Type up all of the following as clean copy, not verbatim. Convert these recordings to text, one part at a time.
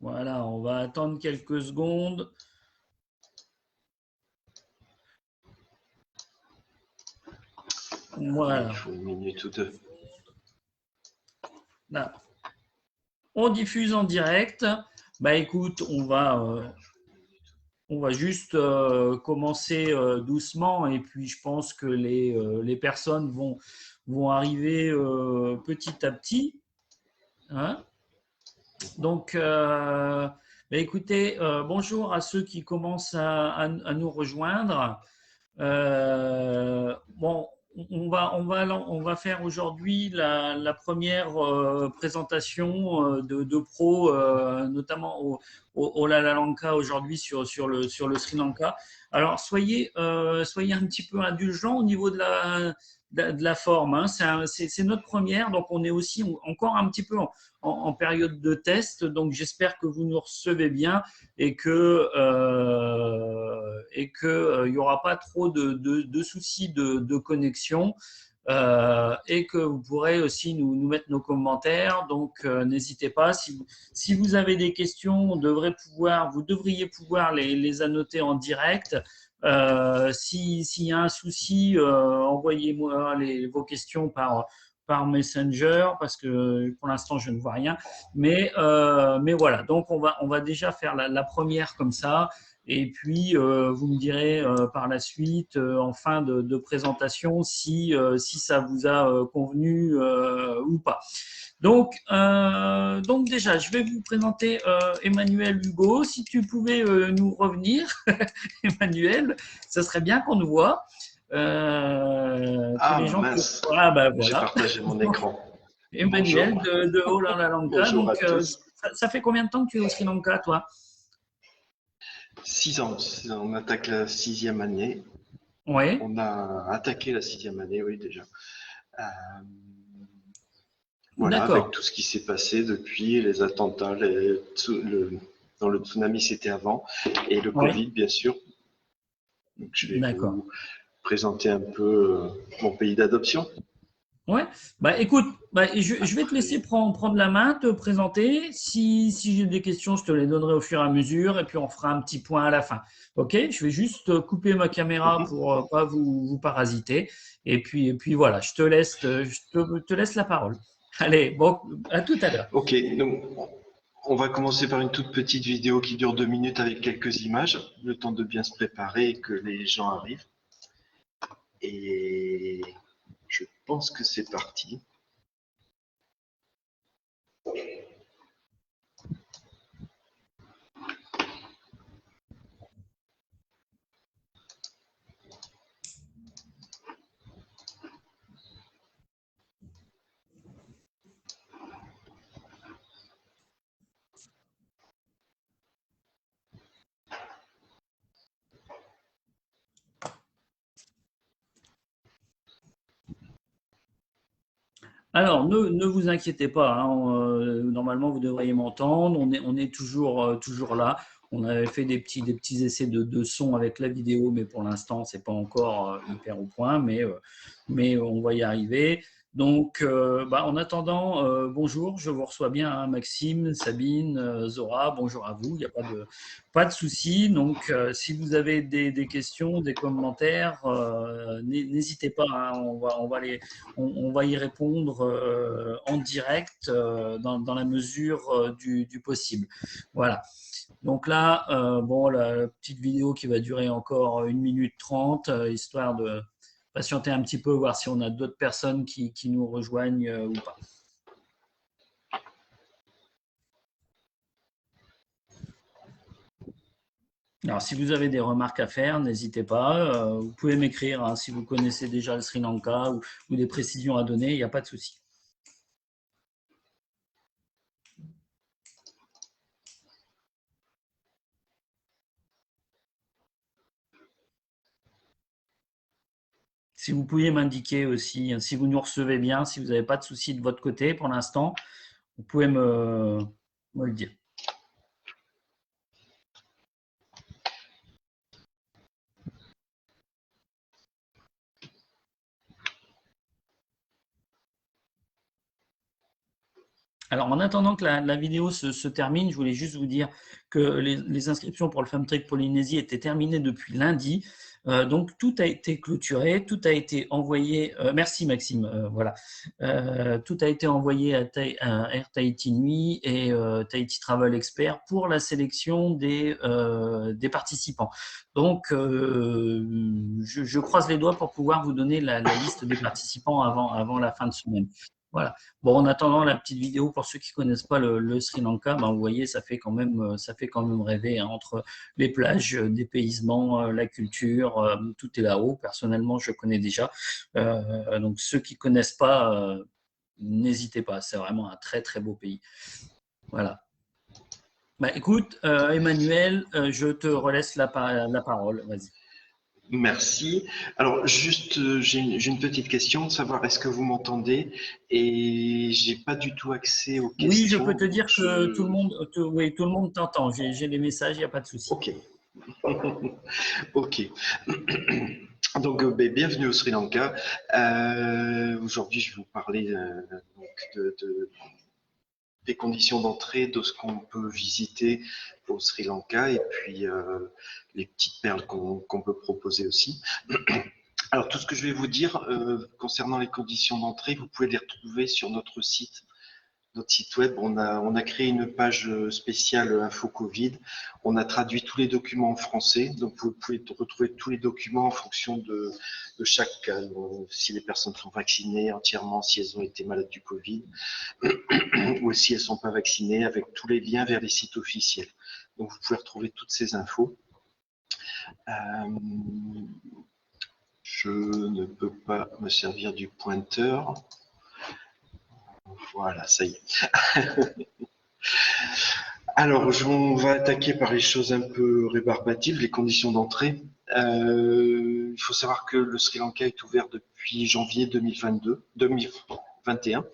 Voilà, on va attendre quelques secondes. Voilà. Il faut une minute ou deux. Là. On diffuse en direct. Bah écoute, on va juste commencer doucement et puis je pense que les personnes vont arriver petit à petit. Hein. Donc, bah écoutez, bonjour à ceux qui commencent à nous rejoindre. Bon, on va faire aujourd'hui la première présentation de pro, notamment au Lala Lanka aujourd'hui sur le Sri Lanka. Alors, soyez un petit peu indulgents au niveau de la forme. Hein. C'est notre première, donc on est aussi encore un petit peu en période de test. Donc, j'espère que vous nous recevez bien et que il y aura pas trop de soucis de connexion. Et que vous pourrez aussi nous mettre nos commentaires. Donc, n'hésitez pas. Si vous avez des questions, vous devriez pouvoir les annoter en direct. S'il y a un souci, envoyez-moi vos questions par Messenger parce que pour l'instant je ne vois rien. Mais voilà, donc on va déjà faire la première comme ça. Et puis, vous me direz par la suite, en fin de présentation, si ça vous a convenu ou pas. Donc déjà, je vais vous présenter Emmanuel Hugo. Si tu pouvais nous revenir, Emmanuel, ça serait bien qu'on nous voit. Que Ah les gens mince, Ah ben j'ai voilà. partagé mon écran. Emmanuel Bonjour, de Hollande Lanka. bonjour Donc, à tous. ça fait combien de temps que tu es au Sri Lanka, toi? 6 ans, on attaque la 6e année. Oui, On a attaqué la 6e année, oui déjà. Euh, voilà, avec d'accord. tout ce qui s'est passé depuis les attentats, dans le tsunami c'était avant, et le Oui, Covid bien sûr. Donc je vais d'accord. vous présenter un peu mon pays d'adoption. Ouais. Bah écoute, je vais te laisser Après, prendre la main, te présenter. Si j'ai des questions, je te les donnerai au fur et à mesure et puis on fera un petit point à la fin. Ok? Je vais juste couper ma caméra mhm. pour pas vous parasiter. Et puis voilà, te laisse la parole. Allez, bon, à tout à l'heure. Ok, donc on va commencer par une toute petite vidéo qui dure 2 minutes avec quelques images, le temps de bien se préparer et que les gens arrivent. Et je pense que c'est parti. Alors, ne vous inquiétez pas, hein, normalement vous devriez m'entendre. On est toujours là. On avait fait des petits essais de son avec la vidéo, mais pour l'instant, c'est pas encore hyper au point, mais on va y arriver. Donc, en attendant, bonjour, je vous reçois bien, hein, Maxime, Sabine, Zora, bonjour à vous. Il n'y a pas de souci. Donc, si vous avez des questions, des commentaires, n'hésitez pas, hein, on va y répondre en direct dans la mesure du possible. Voilà. Donc là, bon, la petite vidéo qui va durer encore 1 minute 30, histoire de patienter un petit peu, voir si on a d'autres personnes qui nous rejoignent ou pas. Alors, si vous avez des remarques à faire, n'hésitez pas. Vous pouvez m'écrire, hein, si vous connaissez déjà le Sri Lanka ou des précisions à donner, il n'y a pas de souci. Si vous pouviez m'indiquer aussi, hein, si vous nous recevez bien, si vous n'avez pas de soucis de votre côté pour l'instant, vous pouvez me le dire. Alors, en attendant que la vidéo se termine, je voulais juste vous dire que les inscriptions pour le Fun Trip Polynésie étaient terminées depuis lundi. Donc, tout a été clôturé, tout a été envoyé. Merci Maxime. Voilà. Tout a été envoyé à Air Tahiti Nui et Tahiti Travel Expert pour la sélection des participants. Donc, je croise les doigts pour pouvoir vous donner la liste des participants avant la fin de semaine. Voilà. Bon, en attendant la petite vidéo, pour ceux qui ne connaissent pas le Sri Lanka, ben, vous voyez, ça fait quand même rêver, hein, entre les plages, dépaysement, la culture, tout est là-haut. Personnellement, je connais déjà. Donc, ceux qui ne connaissent pas, n'hésitez pas. C'est vraiment un très, très beau pays. Voilà. Bah, écoute, Emmanuel, je te relaisse la parole. Vas-y. Merci. Alors, juste, j'ai une petite question, savoir est-ce que vous m'entendez? Et j'ai pas du tout accès aux Oui, je peux questions. te dire que oui, tout le monde t'entend. J'ai les messages, il n'y a pas de souci. Ok. Ok. Donc, bienvenue au Sri Lanka. Aujourd'hui, je vais vous parler donc des conditions d'entrée, de ce qu'on peut visiter au Sri Lanka et puis les petites perles qu'on peut proposer aussi. Alors, tout ce que je vais vous dire concernant les conditions d'entrée, vous pouvez les retrouver sur notre site web. On a créé une page spéciale Info Covid. On a traduit tous les documents en français. Donc, vous pouvez retrouver tous les documents en fonction de chaque cas. Si les personnes sont vaccinées entièrement, si elles ont été malades du Covid, ou si elles ne sont pas vaccinées, avec tous les liens vers les sites officiels. Donc, vous pouvez retrouver toutes ces infos. Je ne peux pas me servir du pointeur. Voilà, ça y est. Alors, on va attaquer par les choses un peu rébarbatives, les conditions d'entrée. Il faut savoir que le Sri Lanka est ouvert depuis janvier 2021,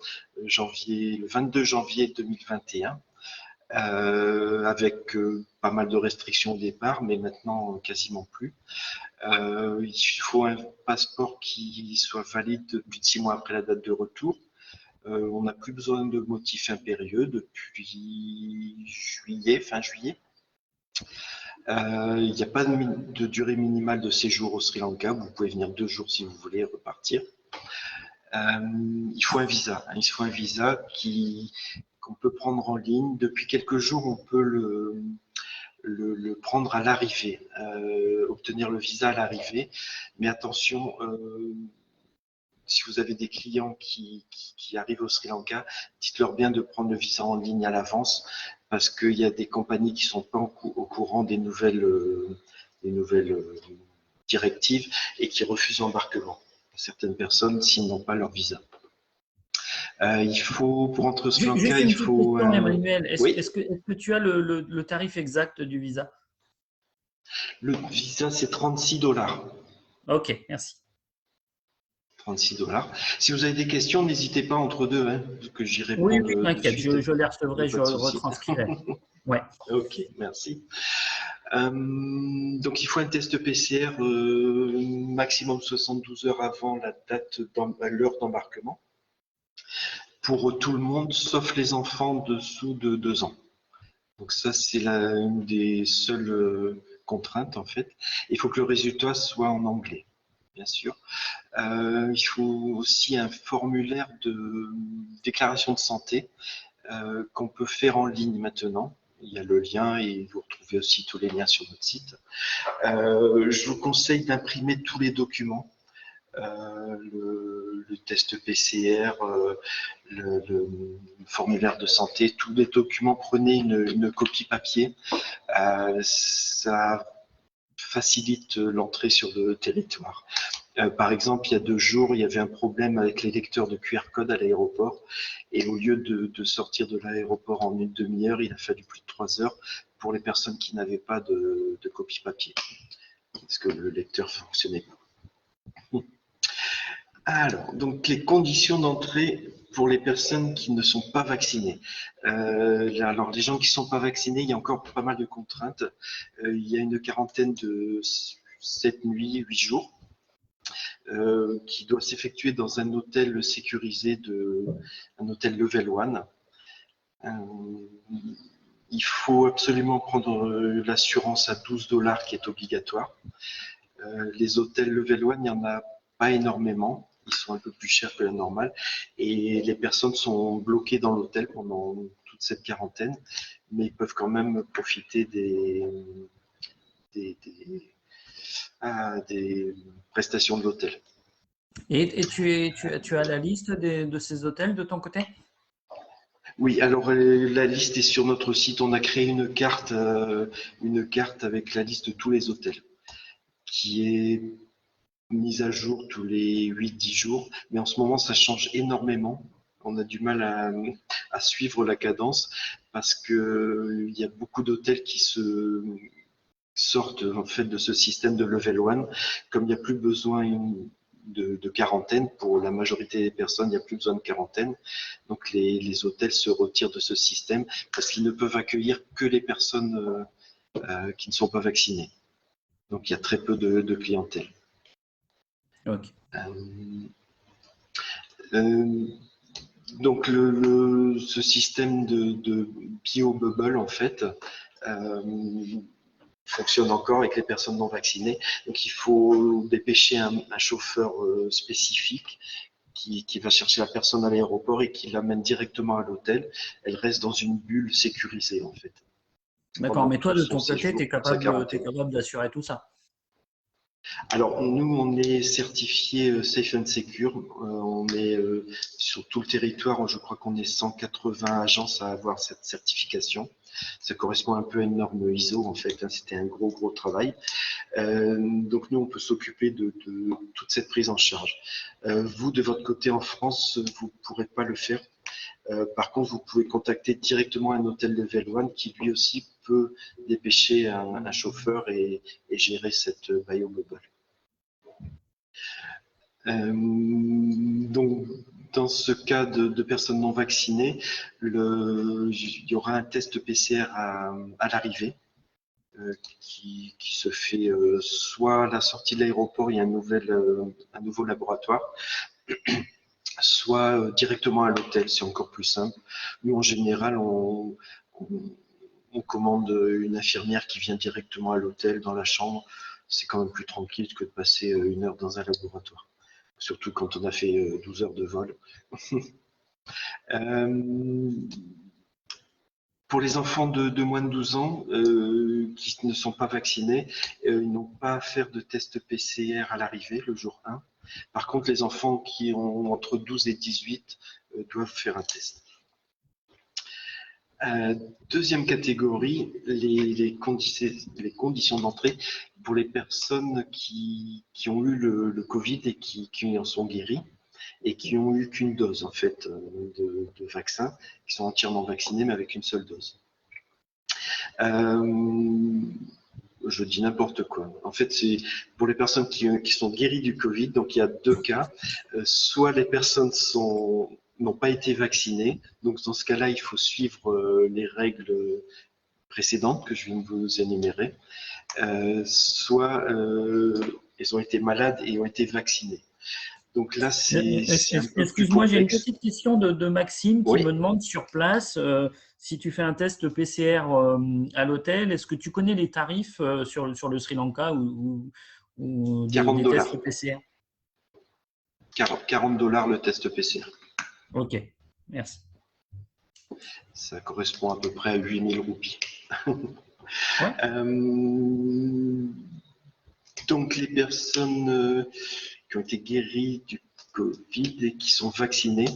le 22 janvier 2021, avec pas mal de restrictions au départ, mais maintenant quasiment plus. Il faut un passeport qui soit valide depuis 6 mois après la date de retour. On n'a plus besoin de motifs impérieux depuis fin juillet. Il n'y a pas de durée minimale de séjour au Sri Lanka. Vous pouvez venir 2 jours si vous voulez et repartir. Il faut un visa. Il faut un visa qu'on peut prendre en ligne. Depuis quelques jours, on peut le prendre à l'arrivée, obtenir le visa à l'arrivée. Mais attention, si vous avez des clients qui arrivent au Sri Lanka, dites-leur bien de prendre le visa en ligne à l'avance, parce qu'il y a des compagnies qui ne sont pas au courant des nouvelles directives et qui refusent l'embarquement. Certaines personnes s'ils n'ont pas leur visa. Il faut, pour entrer au Sri Lanka, Juste une il petite faut… question, Emmanuel. Oui, Est-ce que tu as le tarif exact du visa? le visa, c'est 36$. Ok, merci. 36$. Si vous avez des questions, n'hésitez pas entre deux, hein, que j'y Oui, réponde oui, de t'inquiète, suite. je les Il n'y recevrai, a je pas de souci. retranscrirai. Ouais. Ok, merci. Donc, il faut un test PCR maximum 72 heures avant l'heure d'embarquement pour tout le monde, sauf les enfants dessous de 2 ans. Donc ça, c'est une des seules contraintes, en fait. Il faut que le résultat soit en anglais, bien sûr. Il faut aussi un formulaire de déclaration de santé qu'on peut faire en ligne maintenant. Il y a le lien et vous retrouvez aussi tous les liens sur notre site. Je vous conseille d'imprimer tous les documents, le test PCR, le formulaire de santé, tous les documents. Prenez une copie papier. Ça facilite l'entrée sur le territoire. Par exemple, il y a 2 jours, il y avait un problème avec les lecteurs de QR code à l'aéroport. Et au lieu de sortir de l'aéroport en une demi-heure, il a fallu plus de 3 heures pour les personnes qui n'avaient pas de copie papier, parce que le lecteur ne fonctionnait pas. Alors, donc les conditions d'entrée pour les personnes qui ne sont pas vaccinées. Alors, les gens qui ne sont pas vaccinés, il y a encore pas mal de contraintes. Il y a une quarantaine de 7 nuits, 8 jours. Qui doit s'effectuer dans un hôtel sécurisé, un hôtel Level 1. Il faut absolument prendre l'assurance à 12 $ qui est obligatoire. Les hôtels Level 1, il n'y en a pas énormément. Ils sont un peu plus chers que la normale. Et les personnes sont bloquées dans l'hôtel pendant toute cette quarantaine, mais ils peuvent quand même profiter des prestations de l'hôtel. Et tu as la liste de ces hôtels de ton côté? Oui, alors la liste est sur notre site. On a créé une carte avec la liste de tous les hôtels qui est mise à jour tous les 8-10 jours. Mais en ce moment, ça change énormément. On a du mal à suivre la cadence parce qu'il y a beaucoup d'hôtels qui se sortent en fait de ce système de level 1. Comme il n'y a plus besoin de quarantaine, pour la majorité des personnes, il n'y a plus besoin de quarantaine. Donc les hôtels se retirent de ce système parce qu'ils ne peuvent accueillir que les personnes qui ne sont pas vaccinées. Donc il y a très peu de clientèle. Okay. Donc ce système de bio-bubble, en fait, fonctionne encore avec les personnes non vaccinées. Donc il faut dépêcher un chauffeur spécifique qui va chercher la personne à l'aéroport et qui l'amène directement à l'hôtel. Elle reste dans une bulle sécurisée, en fait. D'accord, mais toi, de ton côté, tu es capable d'assurer tout ça? Alors, nous, on est certifié Safe and Secure. On est sur tout le territoire, je crois qu'on est 180 agences à avoir cette certification. Ça correspond un peu à une norme ISO, en fait. C'était un gros travail. Donc, nous, on peut s'occuper de toute cette prise en charge. Vous, de votre côté, en France, vous ne pourrez pas le faire. Par contre, vous pouvez contacter directement un hôtel Level 1 qui, lui aussi, peut dépêcher un chauffeur et gérer cette bio-bubble. Donc, dans ce cas de personnes non vaccinées, il y aura un test PCR à l'arrivée qui se fait soit à la sortie de l'aéroport, il y a un nouveau laboratoire, soit directement à l'hôtel, c'est encore plus simple. Nous, en général, on commande une infirmière qui vient directement à l'hôtel, dans la chambre. C'est quand même plus tranquille que de passer 1 heure dans un laboratoire. Surtout quand on a fait 12 heures de vol. Pour les enfants de moins de 12 ans qui ne sont pas vaccinés, ils n'ont pas à faire de test PCR à l'arrivée, le jour 1. Par contre, les enfants qui ont entre 12 et 18 doivent faire un test. Deuxième catégorie, les conditions d'entrée pour les personnes qui ont eu le Covid et qui en sont guéries et qui ont eu qu'une dose en fait de vaccin, qui sont entièrement vaccinés mais avec une seule dose. Je dis n'importe quoi. En fait, c'est pour les personnes qui sont guéries du Covid. Donc, il y a 2 cas. Soit les personnes n'ont pas été vaccinées. Donc, dans ce cas-là, il faut suivre les règles précédentes que je viens de vous énumérer. Soit elles ont été malades et ont été vaccinées. Donc là, c'est un peu plus complexe. Excuse-moi, j'ai une petite question de Maxime qui Oui. me demande sur place, si tu fais un test PCR à l'hôtel, est-ce que tu connais les tarifs sur le Sri Lanka ou des tests PCR? 40 $ le test PCR. Ok, merci. Ça correspond à peu près à 8000 roupies. Ouais. Donc les personnes qui ont été guéries du Covid et qui sont vaccinées,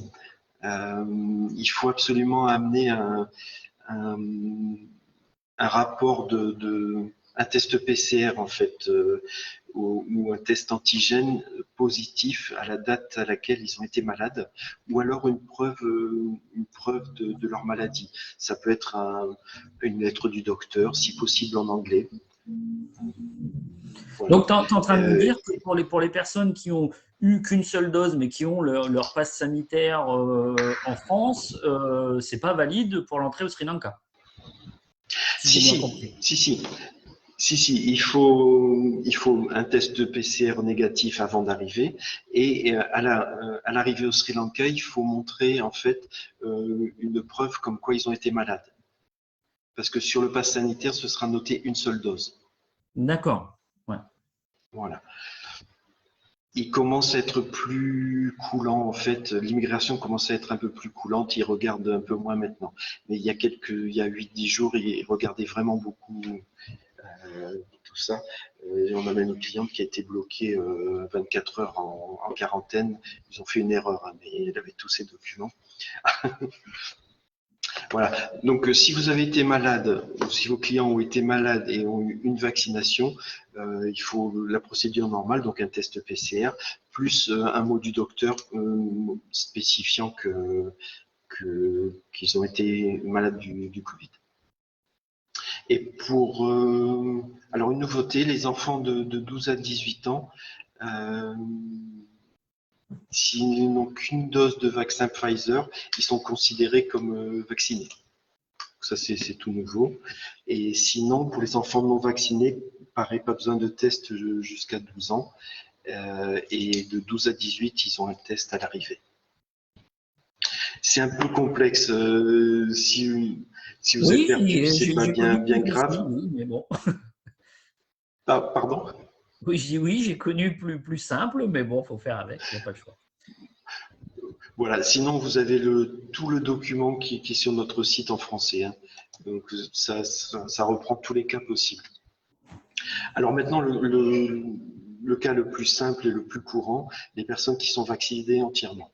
il faut absolument amener un rapport un test PCR en fait, ou un test antigène positif à la date à laquelle ils ont été malades, ou alors une preuve de leur maladie. Ça peut être une lettre du docteur, si possible en anglais. Voilà. Donc, tu es en train de me dire que pour les personnes qui ont eu qu'une seule dose, mais qui ont leur passe sanitaire en France, c'est pas valide pour l'entrée au Sri Lanka. Si. Si, il faut un test PCR négatif avant d'arriver. Et à l'arrivée au Sri Lanka, il faut montrer en fait une preuve comme quoi ils ont été malades. Parce que sur le pass sanitaire, ce sera noté une seule dose. D'accord. Ouais. Voilà. Il commence à être plus coulant, en fait. L'immigration commence à être un peu plus coulante. Ils regardent un peu moins maintenant. Mais il y a 8-10 jours, ils regardaient vraiment beaucoup tout ça. Et on a même une cliente qui a été bloquée 24 heures en quarantaine. Ils ont fait une erreur, hein, mais elle avait tous ses documents. Voilà. Donc, si vous avez été malade, ou si vos clients ont été malades et ont eu une vaccination, il faut la procédure normale, donc un test PCR, plus un mot du docteur spécifiant qu'ils ont été malades du Covid. Et alors une nouveauté, les enfants de 12 à 18 ans, s'ils n'ont qu'une dose de vaccin Pfizer, ils sont considérés comme vaccinés. Ça, c'est tout nouveau. Et sinon, pour les enfants non vaccinés, pareil, pas besoin de test jusqu'à 12 ans. Et de 12 à 18, ils ont un test à l'arrivée. C'est un peu complexe. Si vous êtes Oui, perdu, c'est pas j'ai connu bien plus aussi, grave. oui, mais bon. Ah, pardon? Oui, je dis oui, j'ai connu plus simple, mais bon, faut faire avec, il n'y a pas le choix. Voilà, sinon vous avez tout le document qui est sur notre site en français, hein. Donc ça reprend tous les cas possibles. Alors maintenant, le cas le plus simple et le plus courant, les personnes qui sont vaccinées entièrement.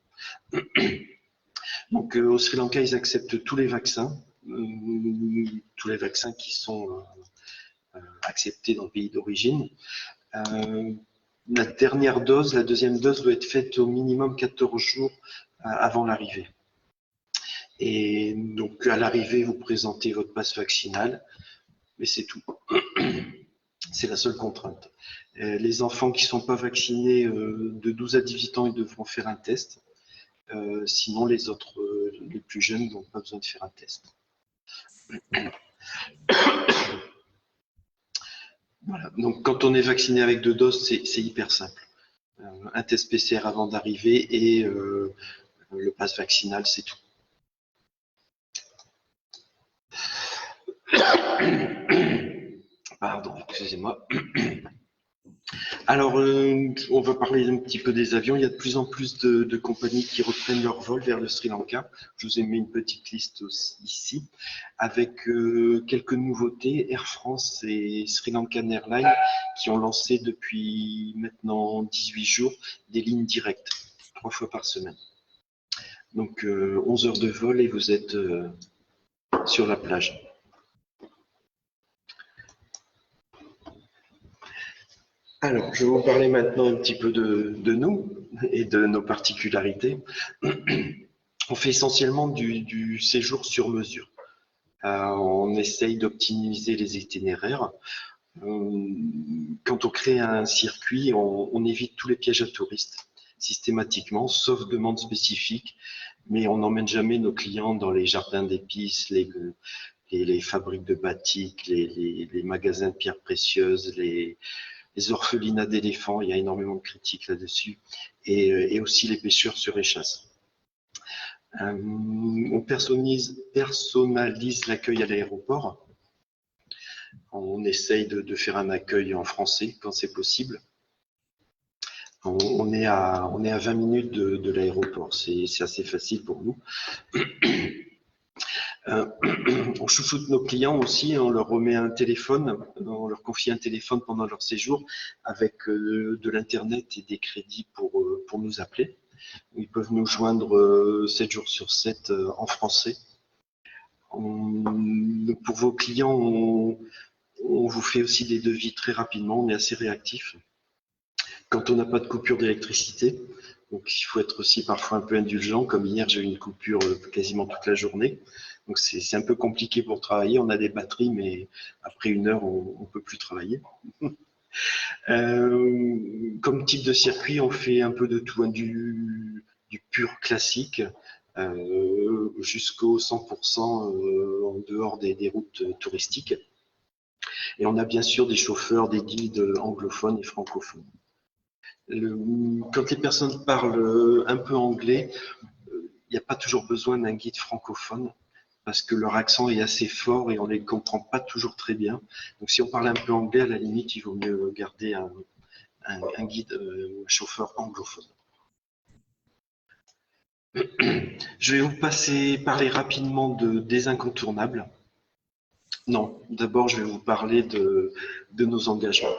Donc au Sri Lanka, ils acceptent tous les vaccins qui sont acceptés dans le pays d'origine. La deuxième dose doit être faite au minimum 14 jours avant l'arrivée. Et donc, à l'arrivée, vous présentez votre passe vaccinal, mais c'est tout. C'est la seule contrainte. Les enfants qui ne sont pas vaccinés de 12 à 18 ans, ils devront faire un test. Sinon, les autres, les plus jeunes, n'ont pas besoin de faire un test. Voilà. Donc, quand on est vacciné avec 2 doses, c'est hyper simple. Un test PCR avant d'arriver et le passe vaccinal, c'est tout. Pardon, excusez-moi. Alors, on va parler un petit peu des avions. Il y a de plus en plus de compagnies qui reprennent leur vol vers le Sri Lanka. Je vous ai mis une petite liste aussi ici, avec quelques nouveautés. Air France et Sri Lankan Airlines qui ont lancé depuis maintenant 18 jours des lignes directes, 3 fois par semaine. Donc, 11 heures de vol et vous êtes sur la plage. Alors, je vais vous parler maintenant un petit peu de nous et de nos particularités. On fait essentiellement du séjour sur mesure. On essaye d'optimiser les itinéraires. Quand on crée un circuit, on évite tous les pièges à touristes, systématiquement, sauf demande spécifique, mais on n'emmène jamais nos clients dans les jardins d'épices, les fabriques de batik, les magasins de pierres précieuses, les orphelinats d'éléphants, il y a énormément de critiques là-dessus, et aussi les pêcheurs sur échasse. On personnalise l'accueil à l'aéroport. On essaye de faire un accueil en français quand c'est possible. On est à 20 minutes de l'aéroport, c'est assez facile pour nous. On chouchoute nos clients aussi, on leur remet un téléphone, on leur confie un téléphone pendant leur séjour avec de l'internet et des crédits pour nous appeler. Ils peuvent nous joindre 7 jours sur 7 en français. Pour vos clients, on vous fait aussi des devis très rapidement, on est assez réactif. Quand on n'a pas de coupure d'électricité, donc il faut être aussi parfois un peu indulgent, comme hier j'ai eu une coupure quasiment toute la journée. Donc c'est un peu compliqué pour travailler, on a des batteries, mais après 1 heure, on ne peut plus travailler. Comme type de circuit, on fait un peu de tout, hein, du pur classique jusqu'au 100% en dehors des routes touristiques. Et on a bien sûr des chauffeurs, des guides anglophones et francophones. Quand les personnes parlent un peu anglais, il n'y a pas toujours besoin d'un guide francophone parce que leur accent est assez fort et on ne les comprend pas toujours très bien. Donc si on parle un peu anglais, à la limite, il vaut mieux garder un guide, un chauffeur anglophone. Je vais vous parler rapidement des incontournables. Non, d'abord, je vais vous parler de nos engagements.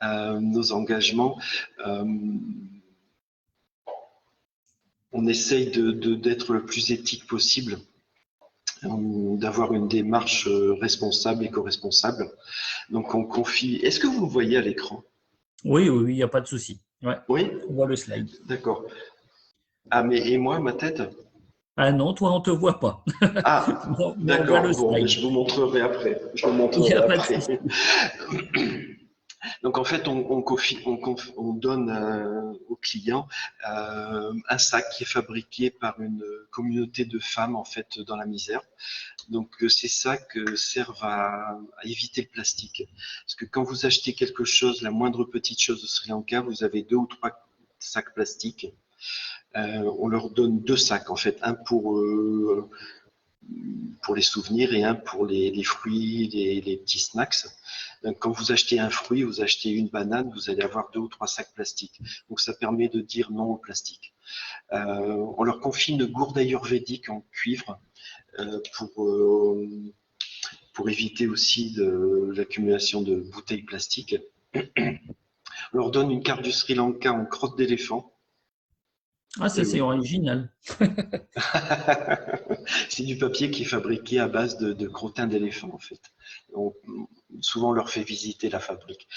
Nos engagements, on essaye d'être le plus éthique possible, d'avoir une démarche responsable, éco-responsable. Donc, on confie. Est-ce que vous me voyez à l'écran? Oui, oui, il n'y a pas de souci. Ouais, Oui? on voit le slide. D'accord. Ah, mais et moi, ma tête? Ah non, toi, on ne te voit pas. Ah, Mais on voit le d'accord. Bon, mais slide. je vous montrerai après. Je vous Il n'y montrerai a pas de après. souci. Donc en fait, on donne au client un sac qui est fabriqué par une communauté de femmes en fait dans la misère. Donc ces sacs servent à éviter le plastique. Parce que quand vous achetez quelque chose, la moindre petite chose au Sri Lanka, vous avez 2 ou 3 sacs plastiques. On leur donne 2 sacs en fait, un pour les souvenirs et un pour les fruits, les petits snacks. Donc, quand vous achetez un fruit, vous achetez une banane, vous allez avoir 2 ou 3 sacs plastiques. Donc ça permet de dire non au plastique. On leur confie une gourde ayurvédique en cuivre euh, pour, euh, pour éviter aussi l'accumulation de bouteilles plastiques. On leur donne une carte du Sri Lanka en crotte d'éléphant. Ah, ça, Et c'est oui. original. C'est du papier qui est fabriqué à base de crottins d'éléphant, en fait. Souvent, on leur fait visiter la fabrique.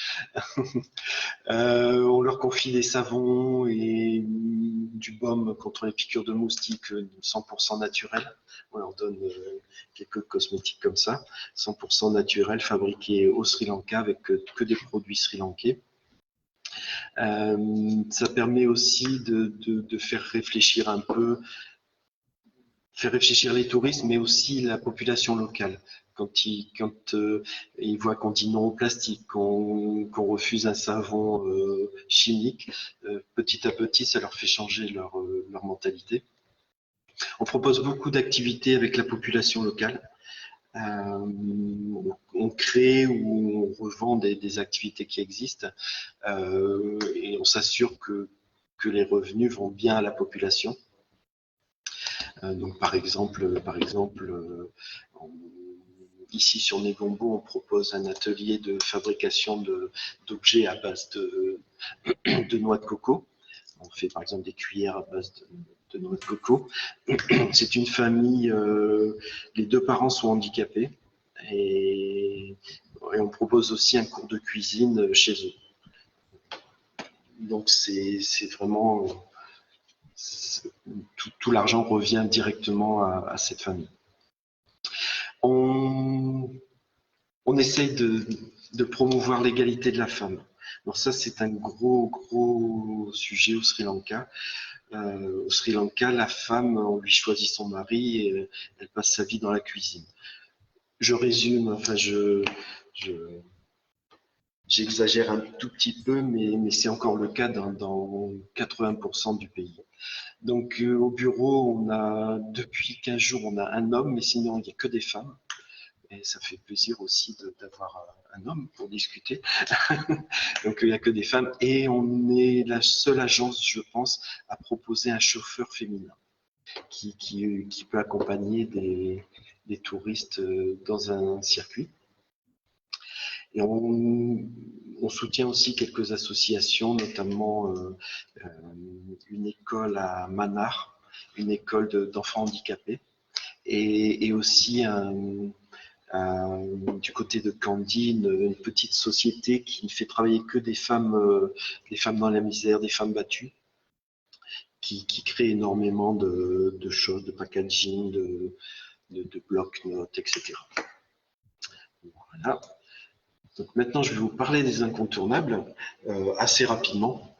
On leur confie des savons et du baume contre les piqûres de moustiques 100% naturel. On leur donne quelques cosmétiques comme ça, 100% naturels, fabriqués au Sri Lanka avec que des produits sri-lankais. Ça permet aussi de faire réfléchir un peu, faire réfléchir les touristes, mais aussi la population locale. Quand ils voient qu'on dit non au plastique, qu'on refuse un savon chimique, petit à petit, ça leur fait changer leur mentalité. On propose beaucoup d'activités avec la population locale. On crée ou on revend des activités qui existent et on s'assure que les revenus vont bien à la population. Donc ici sur Negombo, on propose un atelier de fabrication d'objets à base de noix de coco. On fait par exemple des cuillères à base de noix de coco. C'est une famille, les 2 parents sont handicapés et on propose aussi un cours de cuisine chez eux. Donc c'est vraiment tout l'argent revient directement à cette famille. On essaye de promouvoir l'égalité de la femme. Alors ça, c'est un gros sujet au Sri Lanka. Au Sri Lanka, la femme, on lui choisit son mari et elle passe sa vie dans la cuisine. Je résume, enfin, j'exagère un tout petit peu, mais c'est encore le cas dans 80% du pays. Donc au bureau, on a depuis 15 jours, on a un homme, mais sinon il n'y a que des femmes. Et ça fait plaisir aussi d'avoir un homme pour discuter. Donc il n'y a que des femmes et on est la seule agence, je pense, à proposer un chauffeur féminin qui peut accompagner des touristes dans un circuit. Et on soutient aussi quelques associations, notamment une école à Manar, une école d'enfants handicapés, et aussi du côté de Candy, une petite société qui ne fait travailler que des femmes dans la misère, des femmes battues, qui crée énormément de choses, de packaging, de blocs-notes, etc. Voilà. Donc maintenant, je vais vous parler des incontournables assez rapidement.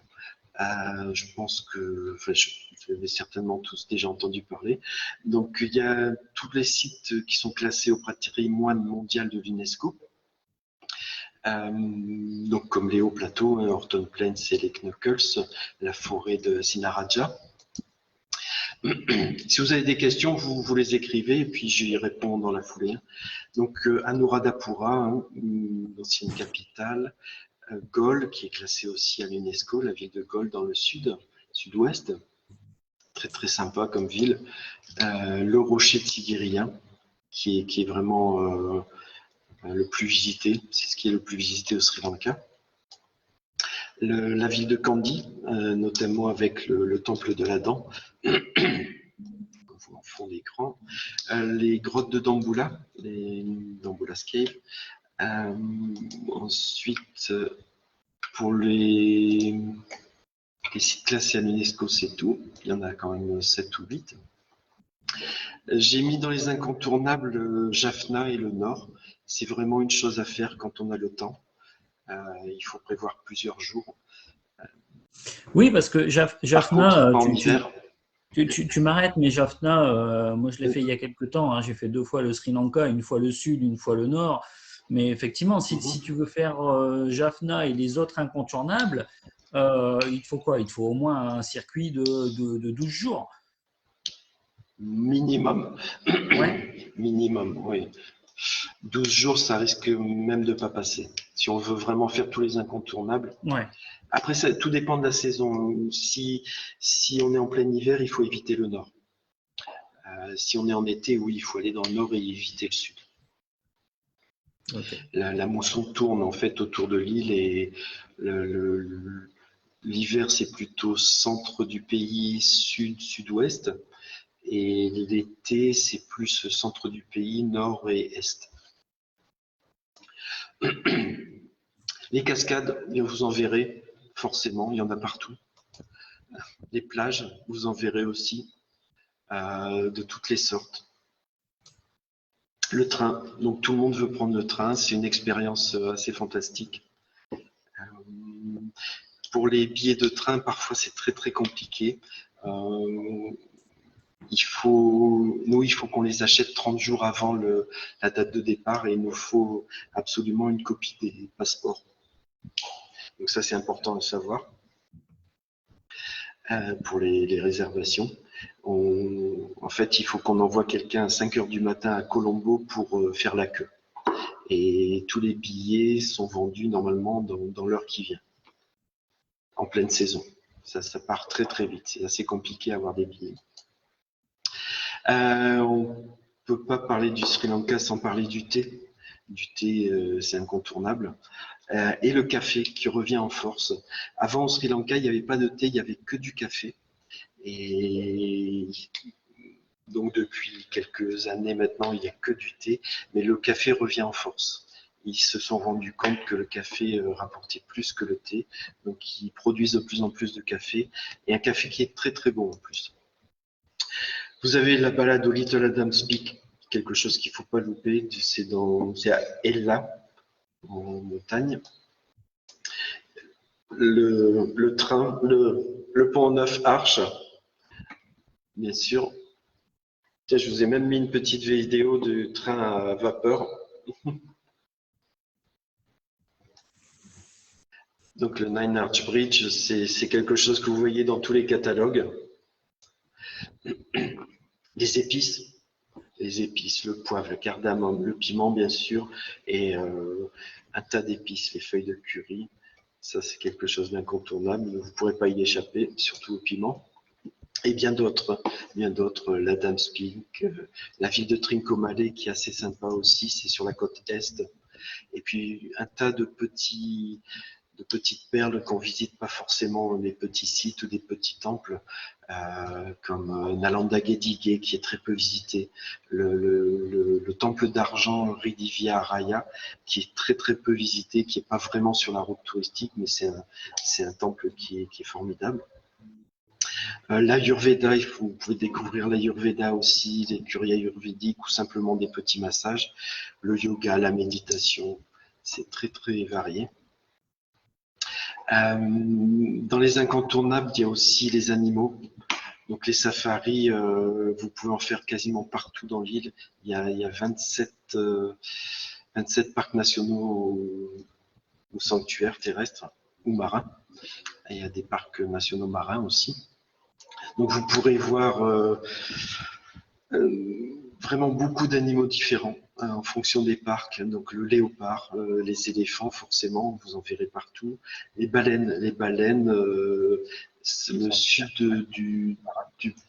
Je pense que vous avez certainement tous déjà entendu parler. Donc, il y a tous les sites qui sont classés au patrimoine mondial de l'UNESCO. Donc comme les hauts plateaux, Horton Plains et les Knuckles, la forêt de Sinaraja. Si vous avez des questions, vous les écrivez et puis j'y réponds dans la foulée. Donc Anuradhapura, l'ancienne capitale, Gaule, qui est classée aussi à l'UNESCO, la ville de Gaule dans le sud-ouest, très très sympa comme ville. Le rocher tigérien, qui est vraiment le plus visité, c'est ce qui est le plus visité au Sri Lanka. La ville de Kandy, notamment avec le temple de la dent, en fond d'écran. Les grottes de Dambulla, les Dambulla's Cave. Ensuite, pour les sites classés à l'UNESCO, c'est tout. Il y en a quand même 7 ou 8. J'ai mis dans les incontournables Jaffna et le Nord. C'est vraiment une chose à faire quand on a le temps. Il faut prévoir plusieurs jours. Oui, parce que Jaffna, pas en hiver. Tu m'arrêtes, mais Jaffna, moi je l'ai fait il y a quelques temps. Hein. J'ai fait 2 fois le Sri Lanka, une fois le sud, une fois le nord. Mais effectivement, si tu veux faire Jaffna et les autres incontournables, il te faut quoi? Il te faut au moins un circuit de 12 jours. Minimum. Ouais. Minimum, oui. 12 jours, ça risque même de ne pas passer. Si on veut vraiment faire tous les incontournables. Ouais. Après, tout dépend de la saison. Si on est en plein hiver, il faut éviter le nord. Si on est en été, oui, il faut aller dans le nord et éviter le sud. Okay. La mousson tourne en fait autour de l'île et l'hiver, c'est plutôt centre du pays, sud, sud-ouest. Et l'été, c'est plus centre du pays, nord et est. Les cascades, vous en verrez forcément, il y en a partout. Les plages, vous en verrez aussi, de toutes les sortes. Le train, donc tout le monde veut prendre le train, c'est une expérience assez fantastique. Pour les billets de train, parfois c'est très très compliqué. Il faut qu'on les achète 30 jours avant la date de départ et il nous faut absolument une copie des passeports. Donc ça, c'est important de savoir pour les réservations. En fait, il faut qu'on envoie quelqu'un à 5 heures du matin à Colombo pour faire la queue. Et tous les billets sont vendus normalement dans l'heure qui vient, en pleine saison. Ça part très très vite. C'est assez compliqué à avoir des billets. On ne peut pas parler du Sri Lanka sans parler du thé. Du thé, c'est incontournable. Et le café qui revient en force. Avant, au Sri Lanka, il n'y avait pas de thé, il n'y avait que du café. Et donc, depuis quelques années maintenant, il n'y a que du thé, mais le café revient en force. Ils se sont rendus compte que le café rapportait plus que le thé, donc ils produisent de plus en plus de café, et un café qui est très très bon en plus. Vous avez la balade au Little Adams Peak, quelque chose qu'il ne faut pas louper, c'est à Ella, en montagne. Le train, le pont Neuf Arches, bien sûr. Tiens, je vous ai même mis une petite vidéo du train à vapeur. Donc le Nine Arch Bridge, c'est quelque chose que vous voyez dans tous les catalogues. Les épices, le poivre, le cardamome, le piment bien sûr, et un tas d'épices, les feuilles de curry. Ça, c'est quelque chose d'incontournable. Vous ne pourrez pas y échapper, surtout au piment. Et bien d'autres, l'Adams Peak, la ville de Trincomalee qui est assez sympa aussi, c'est sur la côte est. Et puis un tas de petites perles qu'on visite pas forcément, des petits sites ou des petits temples, comme Nalanda Gedige qui est très peu visité, le temple d'argent Ridivia Raya qui est très très peu visité, qui est pas vraiment sur la route touristique, mais c'est un temple qui est formidable. L'Ayurveda, vous pouvez découvrir l'Ayurveda aussi, les cures ayurvédiques ou simplement des petits massages. Le yoga, la méditation, c'est très très varié. Dans les incontournables, il y a aussi les animaux. Donc les safaris, vous pouvez en faire quasiment partout dans l'île. Il y a 27 parcs nationaux ou sanctuaires terrestres ou marins. Et il y a des parcs nationaux marins aussi. Donc vous pourrez voir vraiment beaucoup d'animaux différents en fonction des parcs. Donc le léopard, les éléphants forcément, vous en verrez partout. Les baleines, le sud du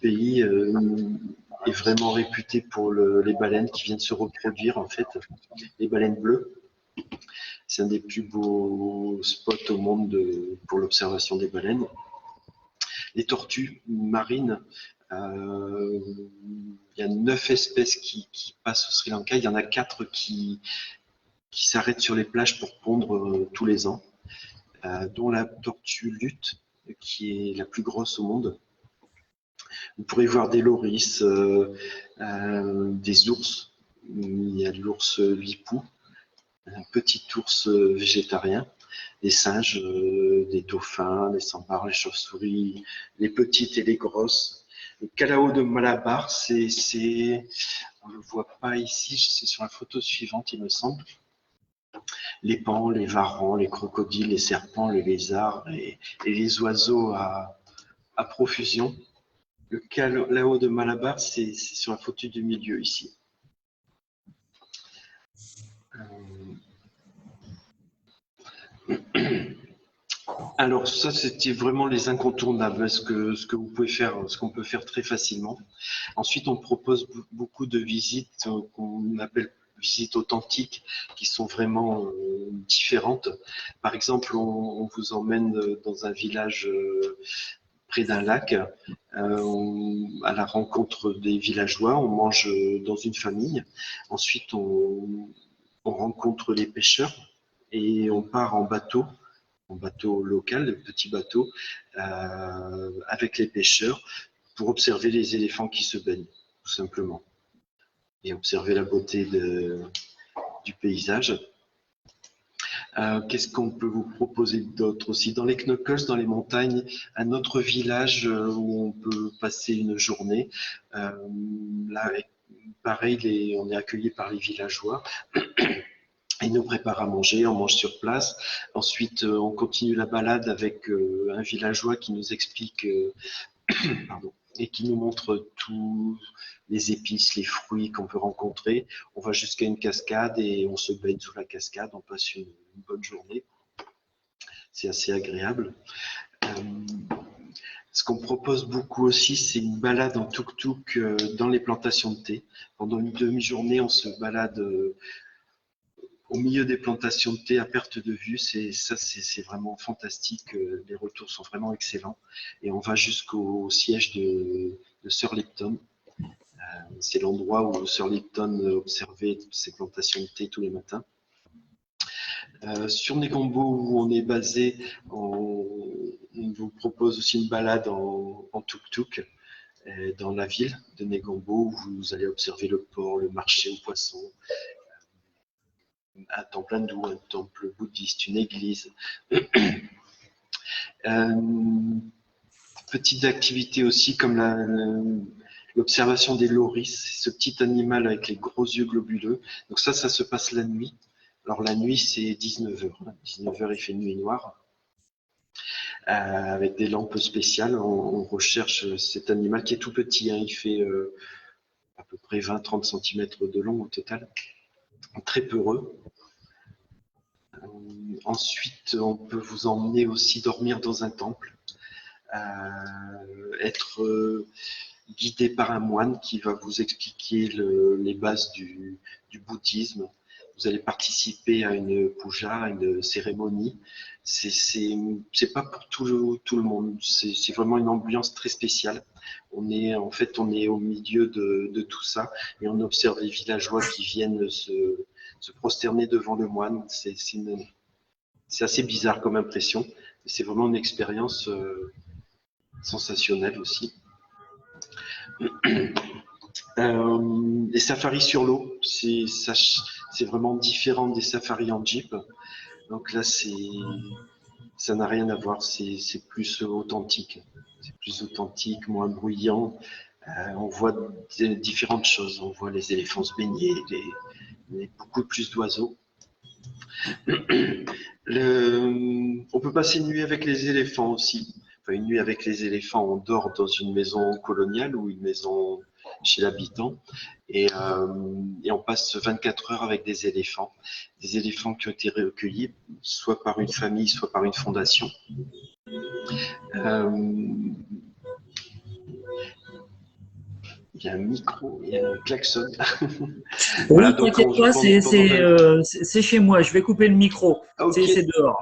pays est vraiment réputé pour les baleines qui viennent se reproduire en fait. Les baleines bleues, c'est un des plus beaux spots au monde pour l'observation des baleines. Les tortues marines, il y a 9 espèces qui passent au Sri Lanka. Il y en a 4 qui s'arrêtent sur les plages pour pondre tous les ans, dont la tortue lutte, qui est la plus grosse au monde. Vous pourrez voir des loris, des ours. Il y a l'ours lipou, un petit ours végétarien, des singes, des dauphins, des sambars, les chauves-souris, les petites et les grosses. Le calao de Malabar, on ne le voit pas ici, c'est sur la photo suivante, il me semble. Les pans, les varans, les crocodiles, les serpents, les lézards et les oiseaux à profusion. Le calao de Malabar, c'est sur la photo du milieu ici. Alors ça, c'était vraiment les incontournables, ce que vous pouvez faire, ce qu'on peut faire très facilement. Ensuite, on propose beaucoup de visites qu'on appelle visites authentiques, qui sont vraiment différentes. Par exemple, on vous emmène dans un village près d'un lac, à la rencontre des villageois. On mange dans une famille. Ensuite, on rencontre les pêcheurs et on part en bateau local, le petit bateau, avec les pêcheurs pour observer les éléphants qui se baignent, tout simplement, et observer la beauté du paysage. Qu'est-ce qu'on peut vous proposer d'autre aussi? Dans les Knuckles, dans les montagnes, un autre village où on peut passer une journée. Là, pareil, on est accueilli par les villageois. Ils nous préparent à manger, on mange sur place. Ensuite, on continue la balade avec un villageois qui nous explique pardon, et qui nous montre tous les épices, les fruits qu'on peut rencontrer. On va jusqu'à une cascade et on se baigne sous la cascade. On passe une bonne journée. C'est assez agréable. Ce qu'on propose beaucoup aussi, c'est une balade en tuk-tuk dans les plantations de thé. Pendant une demi-journée, on se balade au milieu des plantations de thé à perte de vue. C'est vraiment fantastique. Les retours sont vraiment excellents. Et on va jusqu'au siège de Sir Lipton. C'est l'endroit où Sir Lipton observait ses plantations de thé tous les matins. Sur Negombo, où on est basé, on vous propose aussi une balade en tuk-tuk dans la ville de Negombo, où vous allez observer le port, le marché aux poissons, un temple hindou, un temple bouddhiste, une église. Petite activité aussi comme l'observation des loris, ce petit animal avec les gros yeux globuleux. Donc ça se passe la nuit. Alors la nuit, c'est 19h. 19h, il fait nuit noire. Avec des lampes spéciales, on recherche cet animal qui est tout petit. Hein. Il fait à peu près 20-30 cm de long au total. Très peureux. Ensuite, on peut vous emmener aussi dormir dans un temple. Être guidé par un moine qui va vous expliquer les bases du bouddhisme. Vous allez participer à une puja, à une cérémonie. C'est pas pour tout le monde. C'est vraiment une ambiance très spéciale. On est au milieu de tout ça et on observe les villageois qui viennent se prosterner devant le moine. C'est assez bizarre comme impression. C'est vraiment une expérience sensationnelle aussi. Les safaris sur l'eau, c'est vraiment différent des safaris en jeep. Donc là, ça n'a rien à voir, c'est plus authentique. C'est plus authentique, moins bruyant. On voit différentes choses. On voit les éléphants se baigner, beaucoup plus d'oiseaux. On peut passer une nuit avec les éléphants aussi. Enfin, une nuit avec les éléphants, on dort dans une maison coloniale ou une maison chez l'habitant. Et on passe 24 heures avec des éléphants qui ont été recueillis soit par une famille, soit par une fondation. Il y a un micro, il y a un klaxon. Oui, t'inquiète pas, c'est chez moi, je vais couper le micro, okay. C'est dehors.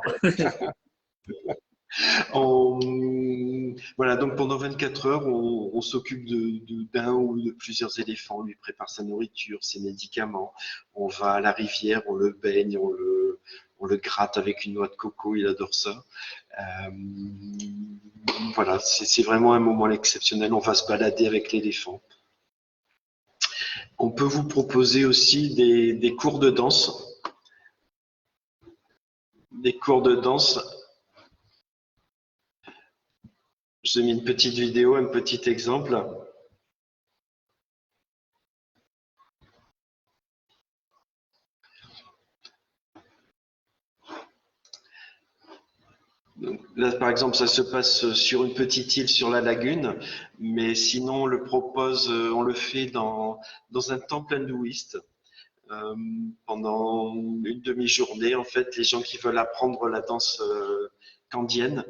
Voilà, donc pendant 24 heures, on s'occupe d'un ou de plusieurs éléphants, on lui prépare sa nourriture, ses médicaments, on va à la rivière, on le baigne, on le gratte avec une noix de coco, il adore ça. Voilà, c'est vraiment un moment exceptionnel, on va se balader avec l'éléphant. On peut vous proposer aussi des cours de danse. Des cours de danse. J'ai mis une petite vidéo, un petit exemple. Donc là, par exemple, ça se passe sur une petite île sur la lagune, mais sinon, on le propose, on le fait dans un temple hindouiste. Pendant une demi-journée, en fait, les gens qui veulent apprendre la danse kandienne,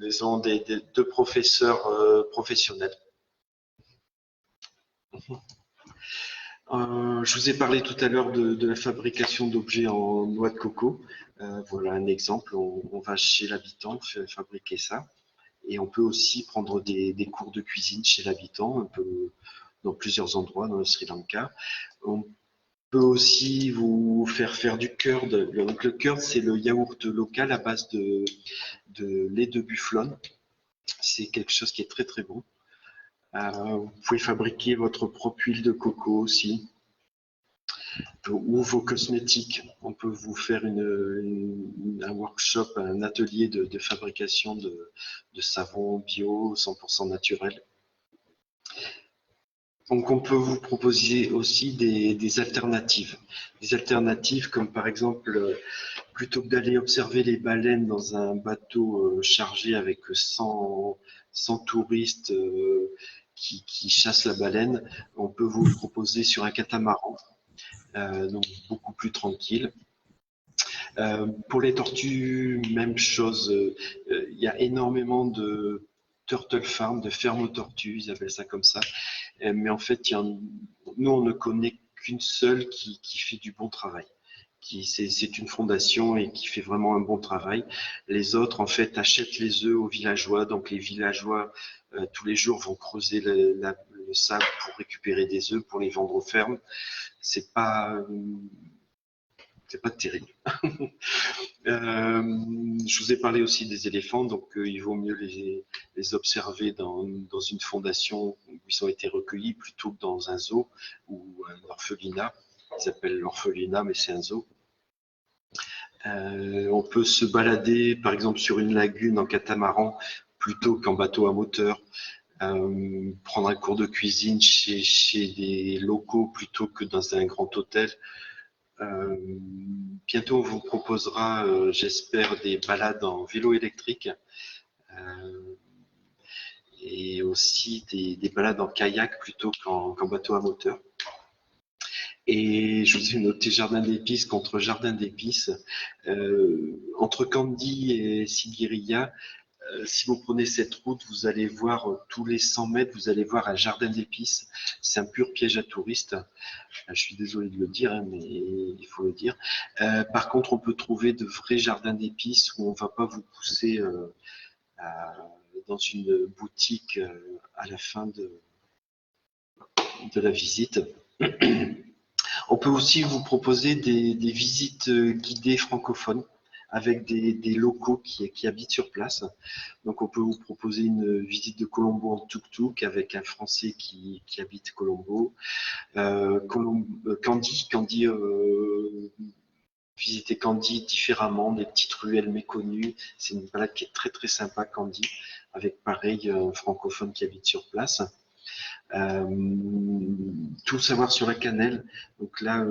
ils ont deux professeurs professionnels. Je vous ai parlé tout à l'heure de la fabrication d'objets en noix de coco. Voilà un exemple, on va chez l'habitant fabriquer ça. Et on peut aussi prendre des cours de cuisine chez l'habitant, un peu dans plusieurs endroits dans le Sri Lanka. On peut aussi vous faire du curd. Donc le curd, c'est le yaourt local à base de lait de bufflone. C'est quelque chose qui est très très bon. Vous pouvez fabriquer votre propre huile de coco aussi, ou vos cosmétiques. On peut vous faire un workshop, un atelier de fabrication de savon bio 100% naturel. Donc on peut vous proposer aussi des alternatives. Des alternatives comme par exemple, plutôt que d'aller observer les baleines dans un bateau chargé avec 100 touristes qui chassent la baleine, on peut vous le proposer sur un catamaran, donc beaucoup plus tranquille. Pour les tortues, même chose. Il y a énormément de turtle farm, de fermes aux tortues, ils appellent ça comme ça. Mais en fait, nous, on ne connaît qu'une seule qui fait du bon travail. C'est une fondation et qui fait vraiment un bon travail. Les autres, en fait, achètent les œufs aux villageois. Donc, les villageois, tous les jours, vont creuser le sable pour récupérer des œufs, pour les vendre aux fermes. C'est pas terrible. Je vous ai parlé aussi des éléphants, donc il vaut mieux les observer dans une fondation où ils ont été recueillis plutôt que dans un zoo ou un orphelinat. Ils appellent l'orphelinat, mais c'est un zoo. On peut se balader, par exemple, sur une lagune en catamaran plutôt qu'en bateau à moteur. Prendre un cours de cuisine chez des locaux plutôt que dans un grand hôtel. Bientôt, on vous proposera, j'espère, des balades en vélo électrique et aussi des balades en kayak plutôt qu'en bateau à moteur. Et je vous ai noté jardin d'épices contre jardin d'épices. Entre Kandy et Sigiriya, si vous prenez cette route, vous allez voir tous les 100 mètres, vous allez voir un jardin d'épices. C'est un pur piège à touristes. Je suis désolé de le dire, hein, mais il faut le dire. Par contre, on peut trouver de vrais jardins d'épices où on ne va pas vous pousser dans une boutique à la fin de la visite. On peut aussi vous proposer des visites guidées francophones avec des locaux qui habitent sur place. Donc, on peut vous proposer une visite de Colombo en tuk-tuk avec un Français qui habite Colombo. Kandy, visiter Kandy différemment, des petites ruelles méconnues. C'est une balade qui est très très sympa, Kandy, avec pareil un francophone qui habite sur place. Tout savoir sur la cannelle. Donc là,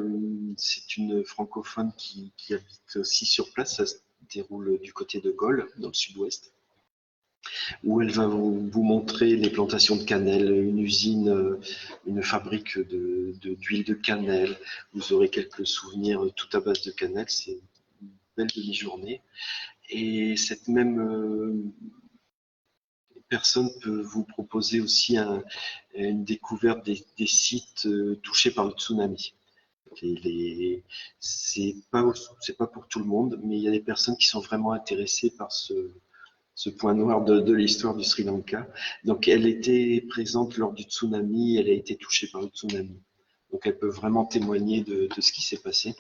c'est une francophone qui habite aussi sur place. Ça se déroule du côté de Gaulle, dans le sud-ouest, où elle va vous montrer les plantations de cannelle, une usine, une fabrique d'huile de cannelle. Vous aurez quelques souvenirs tout à base de cannelle. C'est une belle demi-journée. Et cette même personne peut vous proposer aussi une découverte des sites touchés par le tsunami. C'est pas pour tout le monde, mais il y a des personnes qui sont vraiment intéressées par ce point noir de l'histoire du Sri Lanka. Donc, elle était présente lors du tsunami, elle a été touchée par le tsunami. Donc, elle peut vraiment témoigner de ce qui s'est passé.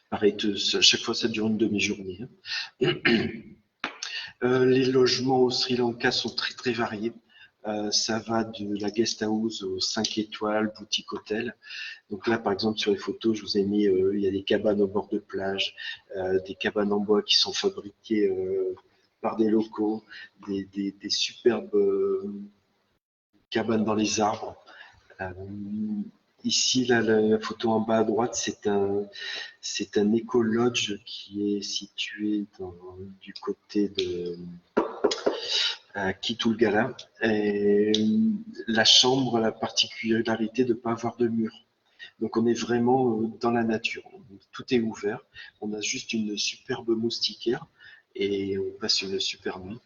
Pareil, à chaque fois, ça dure une demi-journée. Les logements au Sri Lanka sont très très variés. Ça va de la guest house aux 5 étoiles, boutique hôtel. Donc là, par exemple, sur les photos, je vous ai mis, il y a des cabanes au bord de plage, des cabanes en bois qui sont fabriquées par des locaux, des superbes cabanes dans les arbres. Ici, là, la photo en bas à droite, c'est un éco-lodge qui est situé du côté de Kitulgala. Et la chambre a la particularité de ne pas avoir de mur. Donc on est vraiment dans la nature. Tout est ouvert. On a juste une superbe moustiquaire et on passe une super nuit.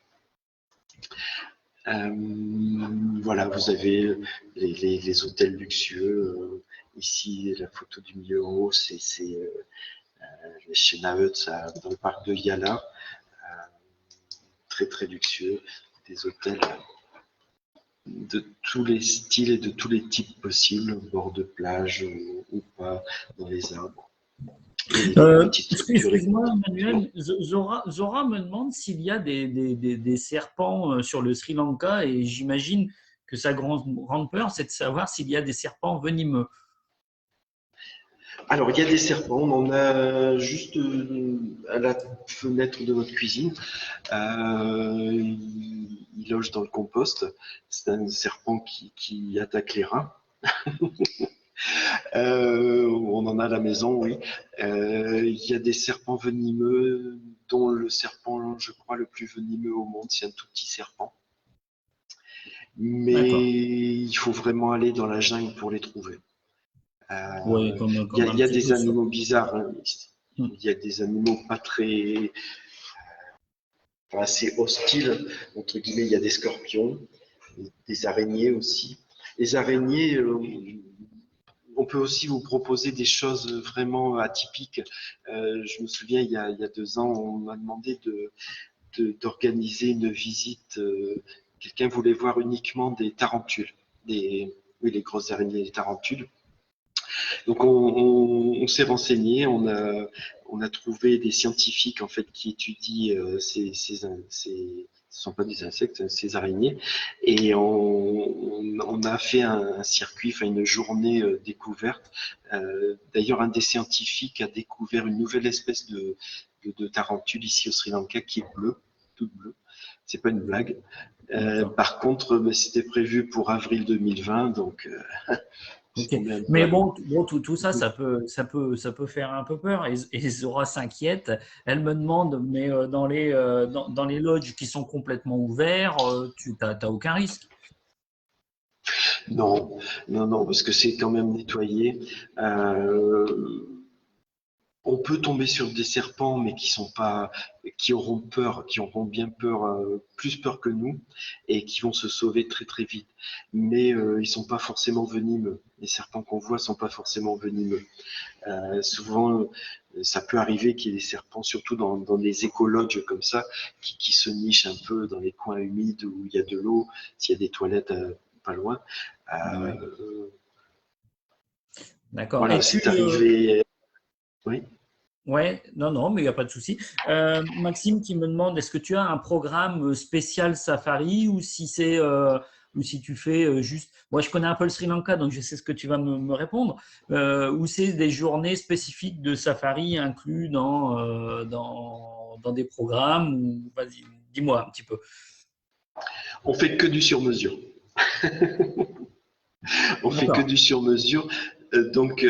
Voilà, vous avez les hôtels luxueux. Ici, la photo du milieu en haut, c'est chez Naut, dans le parc de Yala. Très très luxueux. Des hôtels de tous les styles et de tous les types possibles, au bord de plage ou pas, dans les arbres. Excuse-moi, Emmanuel, Zora me demande s'il y a des serpents sur le Sri Lanka et j'imagine que sa grande peur, c'est de savoir s'il y a des serpents venimeux. Alors, il y a des serpents, on en a juste à la fenêtre de notre cuisine. Il loge dans le compost. C'est un serpent qui attaque les rats. On en a à la maison, oui. Il y a des serpents venimeux, dont le serpent, je crois, le plus venimeux au monde, c'est un tout petit serpent. Mais il faut vraiment aller dans la jungle pour les trouver. Oui, Il y a des animaux bizarres. Hein. Il y a des animaux pas très assez hostiles, entre guillemets. Il y a des scorpions, des araignées aussi. Les araignées, on peut aussi vous proposer des choses vraiment atypiques. Je me souviens, il y a 2 ans, on m'a demandé d'organiser une visite. Quelqu'un voulait voir uniquement des tarentules, oui, les grosses araignées, les tarentules. Donc on s'est renseigné, on a trouvé des scientifiques en fait qui étudient ce sont pas des insectes, ces araignées, et on a fait un circuit, enfin une journée découverte. D'ailleurs, un des scientifiques a découvert une nouvelle espèce de tarentule ici au Sri Lanka qui est bleue, toute bleue. C'est pas une blague. Par contre, c'était prévu pour avril 2020, donc. Okay. Mais bon, tout ça, ça peut faire un peu peur. Et Zora s'inquiète. Elle me demande, mais dans les lodges qui sont complètement ouverts, tu n'as aucun risque? Non, parce que c'est quand même nettoyé. On peut tomber sur des serpents, mais qui auront peur, qui auront bien peur, plus peur que nous, et qui vont se sauver très très vite. Mais ils sont pas forcément venimeux. Les serpents qu'on voit sont pas forcément venimeux. Souvent, ça peut arriver qu'il y ait des serpents, surtout dans des écologes comme ça, qui se nichent un peu dans les coins humides où il y a de l'eau, s'il y a des toilettes pas loin. Ouais. D'accord. Voilà, c'est arrivé. Oui. Ouais, non, mais il n'y a pas de souci. Maxime qui me demande, est-ce que tu as un programme spécial safari ou si tu fais juste. Moi, je connais un peu le Sri Lanka, donc je sais ce que tu vas me répondre. Ou c'est des journées spécifiques de safari inclus dans des programmes ou vas-y, dis-moi un petit peu. On fait que du sur-mesure. On fait que du sur-mesure. Donc,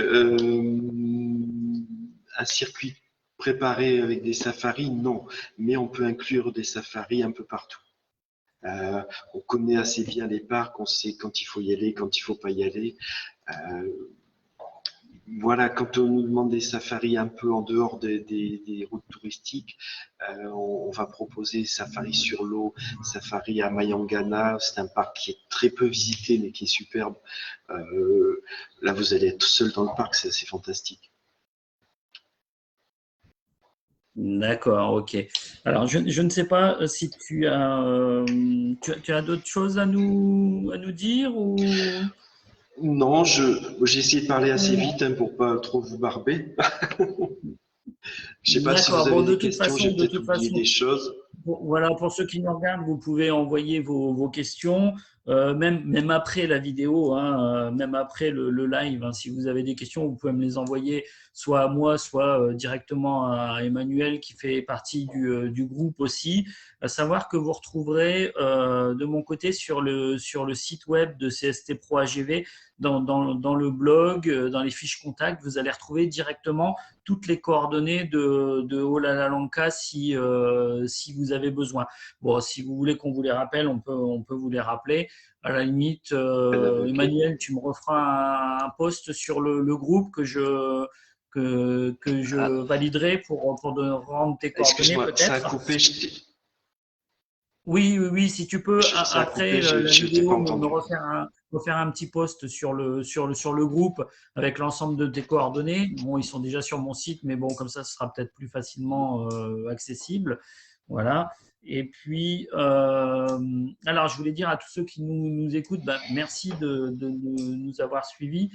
un circuit préparé avec des safaris, non. Mais on peut inclure des safaris un peu partout. On connaît assez bien les parcs, on sait quand il faut y aller, quand il ne faut pas y aller. Voilà, quand on nous demande des safaris un peu en dehors des routes touristiques, on va proposer safari sur l'eau, safari à Mayangana. C'est un parc qui est très peu visité mais qui est superbe. Là, vous allez être seul dans le parc, c'est assez fantastique. D'accord, ok. Alors, je ne sais pas si tu as, tu as d'autres choses à nous dire ou… Non, j'ai essayé de parler assez vite hein, pour pas trop vous barber. Je sais pas si vous D'accord, avez bon, des questions, j'ai peut-être de toute oublié façon, des choses. voilà, pour ceux qui nous regardent, vous pouvez envoyer vos questions, même après la vidéo, hein, même après le live. Hein, si vous avez des questions, vous pouvez me les envoyer soit à moi, soit directement à Emmanuel qui fait partie du groupe aussi. À savoir que vous retrouverez de mon côté sur le site web de CST Pro AGV, dans le blog, dans les fiches contacts, vous allez retrouver directement toutes les coordonnées de Olala Lanka si vous avez besoin. Bon, si vous voulez qu'on vous les rappelle, on peut vous les rappeler. À la limite, Okay. Emmanuel, tu me referas un post sur le groupe que je Ah, validerai pour rendre tes coordonnées excuse-moi, ça a peut-être. coupé, Oui, oui, oui, si tu peux, ça a après coupé, la je t'ai pas vidéo, me entendu. refaire un petit post sur le groupe avec l'ensemble de tes coordonnées. Bon, ils sont déjà sur mon site, mais bon, comme ça, ce sera peut-être plus facilement accessible. Voilà. Et puis, alors, je voulais dire à tous ceux qui nous écoutent, bah, merci de nous avoir suivis.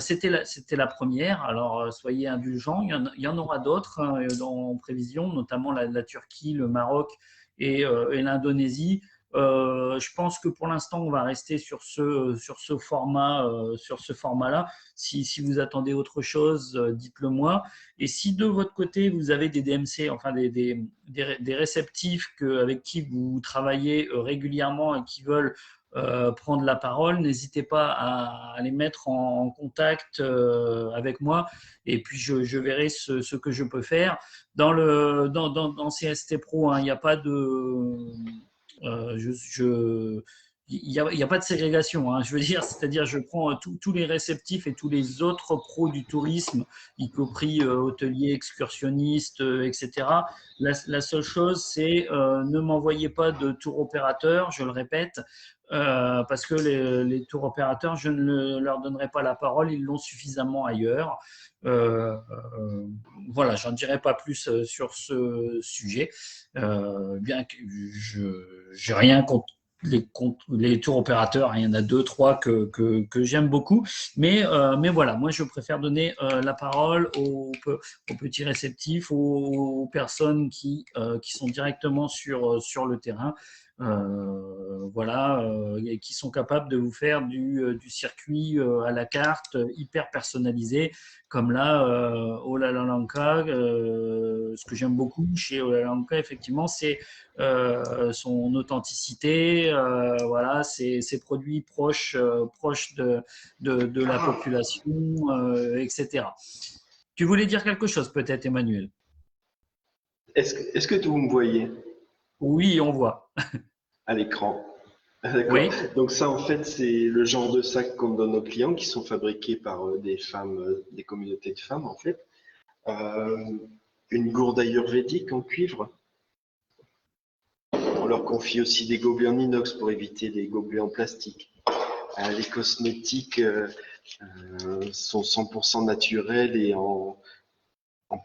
C'était la première, alors soyez indulgents. Il y en aura d'autres hein, en prévision, notamment la Turquie, le Maroc et l'Indonésie. Je pense que pour l'instant, on va rester sur ce format-là. Si vous attendez autre chose, dites-le moi. Et si de votre côté, vous avez des DMC, enfin des réceptifs avec qui vous travaillez régulièrement et qui veulent prendre la parole, n'hésitez pas à les mettre en contact avec moi et puis je verrai ce que je peux faire. Dans CST Pro, hein, il n'y a pas de… il y a pas de ségrégation, hein, je veux dire, c'est-à-dire je prends tous les réceptifs et tous les autres pros du tourisme, y compris hôteliers, excursionnistes, etc. La seule chose, c'est ne m'envoyez pas de tour opérateur, je le répète, parce que les tours opérateurs, je ne leur donnerai pas la parole, ils l'ont suffisamment ailleurs. Voilà, j'en dirai pas plus sur ce sujet, bien que je n'ai rien contre les tours opérateurs, il y en a deux, trois que j'aime beaucoup, mais voilà, moi je préfère donner la parole aux petits réceptifs, aux personnes qui sont directement sur le terrain. Voilà, et qui sont capables de vous faire du circuit à la carte, hyper personnalisé, comme là, Olala Lanka. Ce que j'aime beaucoup chez Olala Lanka, effectivement, c'est son authenticité, voilà, ses produits proches de la population, etc. Tu voulais dire quelque chose, peut-être, Emmanuel? Est-ce que vous me voyez Oui, on voit. à l'écran? D'accord. Oui. Donc ça, en fait, c'est le genre de sacs qu'on donne aux clients qui sont fabriqués par des femmes, des communautés de femmes, en fait. Euh, une gourde ayurvédique en cuivre. On leur confie aussi des gobelets en inox pour éviter les gobelets en plastique. Les cosmétiques sont 100% naturels et en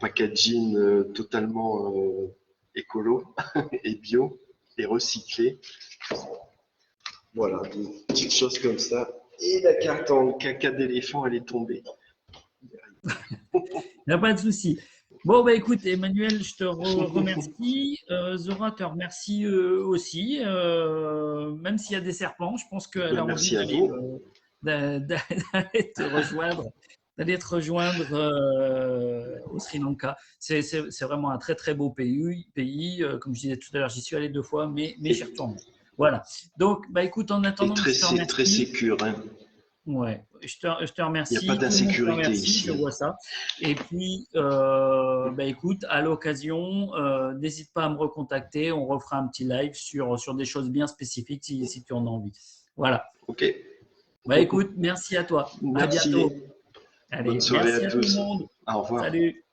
packaging totalement écolo et bio et recyclé. Voilà, des petites choses comme ça. Et la carte en caca d'éléphant, elle est tombée. Il n'y a pas de souci. Bon, bah, écoute, Emmanuel, je te remercie. Zora te remercie aussi. Même s'il y a des serpents, je pense qu'elle a envie Merci à vous. d'aller te rejoindre, au Sri Lanka. C'est vraiment un très, très beau pays. Comme je disais tout à l'heure, j'y suis allé 2 fois, mais j'y Et, retourne. Voilà. Donc, bah, écoute, en attendant, je te remercie. Très sécure. Hein. Ouais, je te remercie. Il n'y a pas d'insécurité ici. Je vois ça. Et puis, bah, écoute, à l'occasion, n'hésite pas à me recontacter. On refera un petit live sur des choses bien spécifiques si tu en as envie. Voilà. OK. Bah, écoute, merci à toi. Merci. À bientôt. Allez, Bonne soirée merci à à tout le tous. monde. Au revoir. Salut.